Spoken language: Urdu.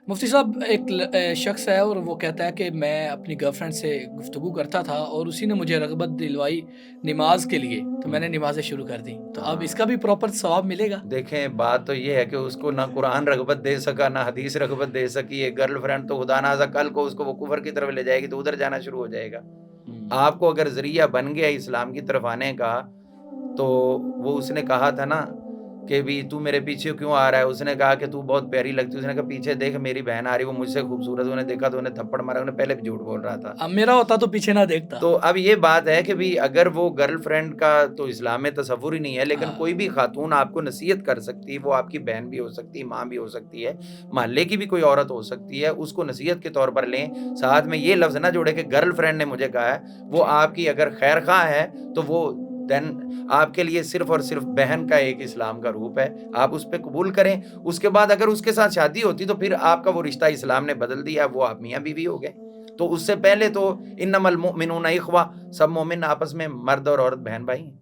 مفتی صاحب ایک شخص ہے اور وہ کہتا ہے کہ میں اپنی گرل فرینڈ سے گفتگو کرتا تھا اور اسی نے مجھے رغبت دلوائی نماز کے لیے، تو میں نے نمازیں شروع کر دیں، تو اب اس کا بھی پراپر ثواب ملے گا؟ دیکھیں بات تو یہ ہے کہ اس کو نہ قرآن رغبت دے سکا نہ حدیث رغبت دے سکی. ایک گرل فرینڈ تو خدا نازا کل کو اس کو وہ کفر کی طرف لے جائے گی تو ادھر جانا شروع ہو جائے گا. آپ کو اگر ذریعہ بن گیا اسلام کی طرف آنے کا تو وہ اس نے کہا تھا نا کہ بھی تو میرے پیچھے کیوں آ رہا ہے. اس نے کہا کہ تو بہت پیاری لگتی ہے. اس نے کہا پیچھے دیکھ میری بہن آ رہی, وہ مجھ سے خوبصورت. انہیں دیکھا تو انہیں تھپڑ مارا. انہیں پہلے بھی جھوٹ بول رہا تھا. اب میرا ہوتا تو پیچھے نہ دیکھتا. تو اب یہ بات ہے کہ بھی اگر وہ گرل فرینڈ کا تو اسلام میں تصور ہی نہیں ہے, لیکن ہاں. کوئی بھی خاتون آپ کو نصیحت کر سکتی ہے, وہ آپ کی بہن بھی ہو سکتی ہے, ماں بھی ہو سکتی ہے, محلے کی بھی کوئی عورت ہو سکتی ہے, اس کو نصیحت کے طور پر لیں. ساتھ میں یہ لفظ نہ جوڑے کہ گرل فرینڈ نے مجھے کہا ہے. وہ آپ کی اگر خیر خواہ ہے تو وہ دین آپ کے لیے صرف اور صرف بہن کا ایک اسلام کا روپ ہے. آپ اس پہ قبول کریں. اس کے بعد اگر اس کے ساتھ شادی ہوتی تو پھر آپ کا وہ رشتہ اسلام نے بدل دیا, وہ آپ میاں بیوی ہو گئے. تو اس سے پہلے تو انما المؤمنون اخوہ, سب مومن آپس میں مرد اور عورت بہن بھائی ہیں.